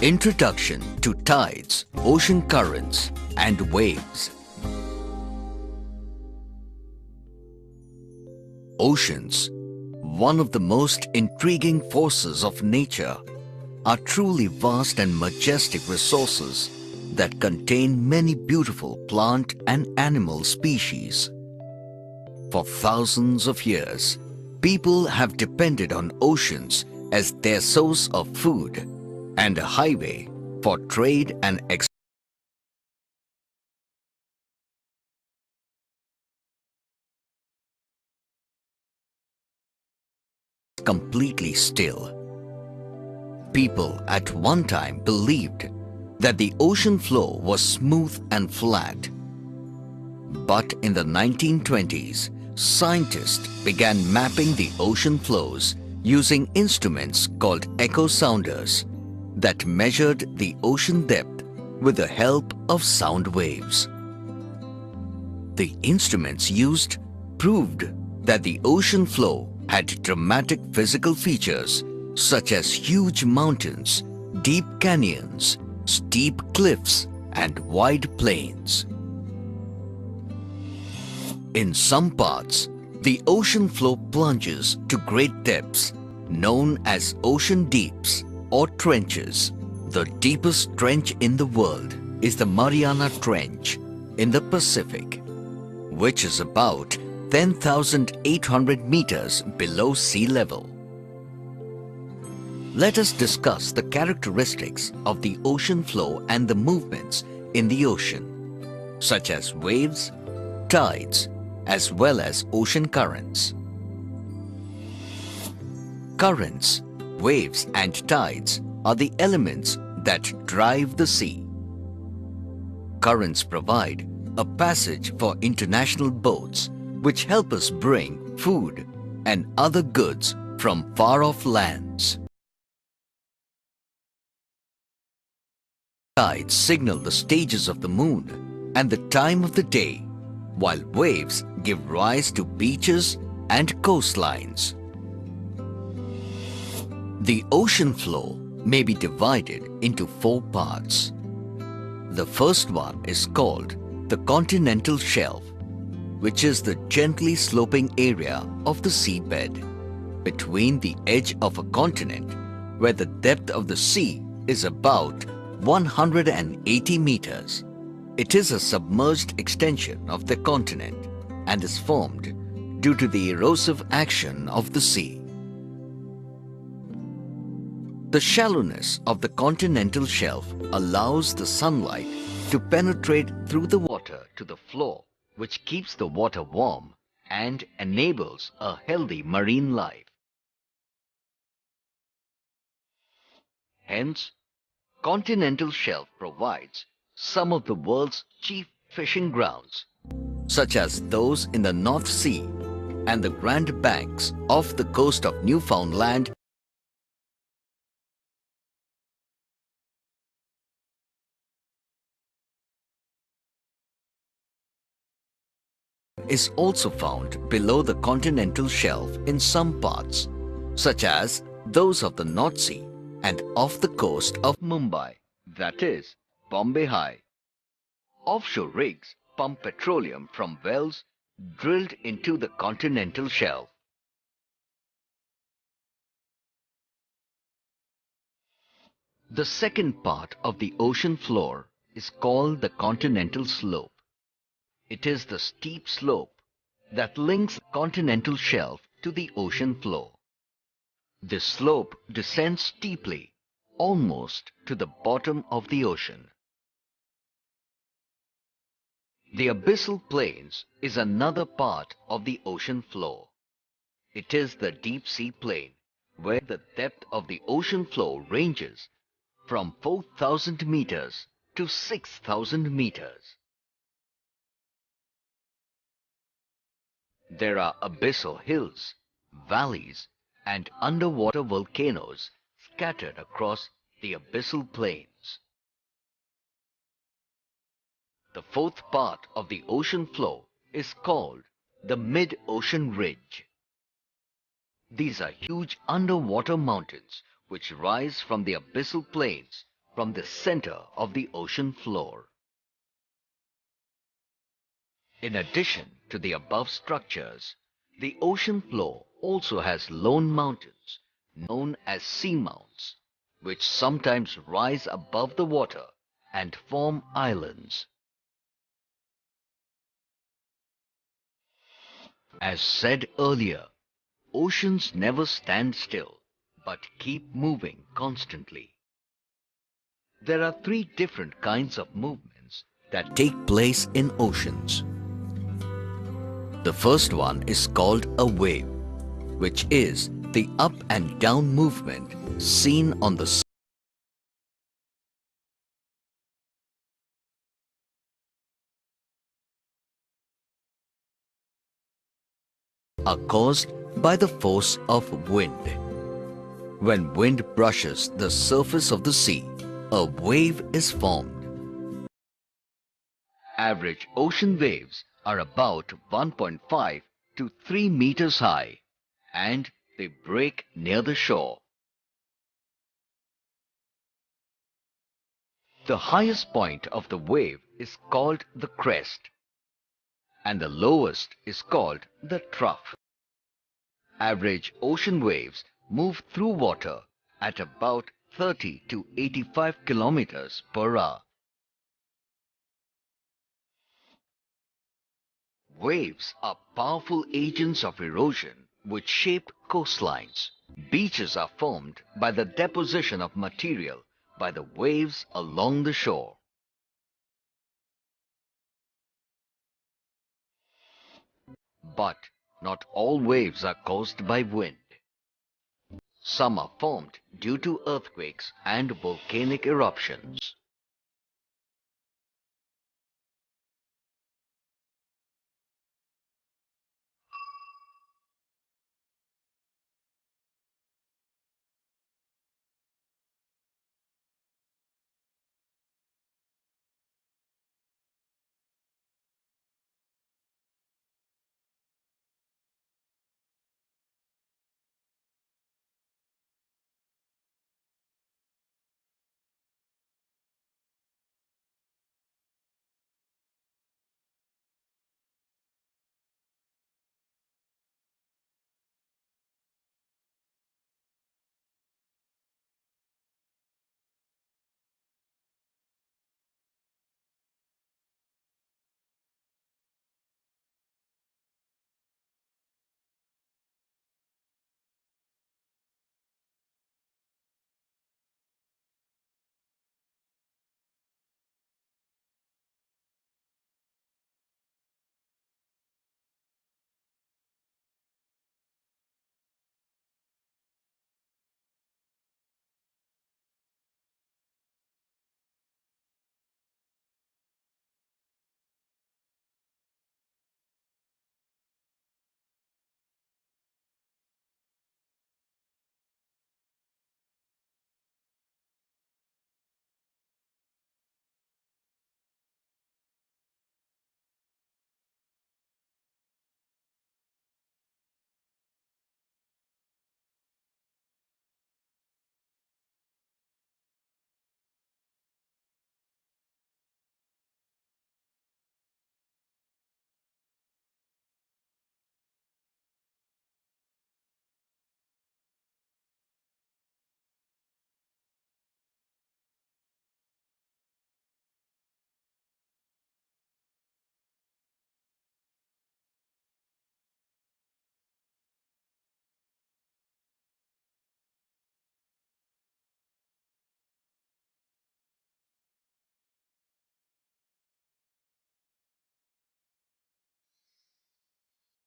Introduction to tides, ocean currents and waves. Oceans, one of the most intriguing forces of nature, are truly vast and majestic resources that contain many beautiful plant and animal species. For thousands of years, people have depended on oceans as their source of food and a highway for trade and completely still. People at one time believed that the ocean floor was smooth and flat. But in the 1920s, scientists began mapping the ocean floors using instruments called echo sounders that measured the ocean depth with the help of sound waves. The instruments used proved that the ocean floor had dramatic physical features such as huge mountains, deep canyons, steep cliffs, and wide plains. In some parts, the ocean floor plunges to great depths known as ocean deeps or trenches. The deepest trench in the world is the Mariana Trench in the Pacific, which is about 10,800 meters below sea level. Let us discuss the characteristics of the ocean floor and the movements in the ocean, such as waves, tides, as well as ocean currents. Currents, waves and tides are the elements that drive the sea. Currents provide a passage for international boats which help us bring food and other goods from far-off lands. Tides signal the stages of the moon and the time of the day, while waves give rise to beaches and coastlines. The ocean floor may be divided into four parts. The first one is called the continental shelf, which is the gently sloping area of the seabed between the edge of a continent where the depth of the sea is about 180 meters. It is a submerged extension of the continent and is formed due to the erosive action of the sea. The shallowness of the continental shelf allows the sunlight to penetrate through the water to the floor, which keeps the water warm and enables a healthy marine life. Hence, continental shelf provides some of the world's chief fishing grounds, such as those in the North Sea and the Grand Banks off the coast of Newfoundland. Is also found below the continental shelf in some parts, such as those of the North Sea and off the coast of Mumbai, that is, Bombay High. Offshore rigs pump petroleum from wells drilled into the continental shelf. The second part of the ocean floor is called the continental slope. It is the steep slope that links the continental shelf to the ocean floor. This slope descends steeply, almost to the bottom of the ocean. The abyssal plains is another part of the ocean floor. It is the deep sea plain where the depth of the ocean floor ranges from 4,000 meters to 6,000 meters. There are abyssal hills, valleys, and underwater volcanoes scattered across the abyssal plains. The fourth part of the ocean floor is called the mid-ocean ridge. These are huge underwater mountains which rise from the abyssal plains from the center of the ocean floor. In addition to the above structures, the ocean floor also has lone mountains known as seamounts, which sometimes rise above the water and form islands. As said earlier, oceans never stand still but keep moving constantly. There are three different kinds of movements that take place in oceans. The first one is called a wave, which is the up and down movement seen on the are caused by the force of wind. When wind brushes the surface of the sea, a wave is formed. Average ocean waves are about 1.5 to 3 meters high, and they break near the shore. The highest point of the wave is called the crest, and the lowest is called the trough. Average ocean waves move through water at about 30 to 85 kilometers per hour. Waves are powerful agents of erosion which shape coastlines. Beaches are formed by the deposition of material by the waves along the shore. But not all waves are caused by wind. Some are formed due to earthquakes and volcanic eruptions.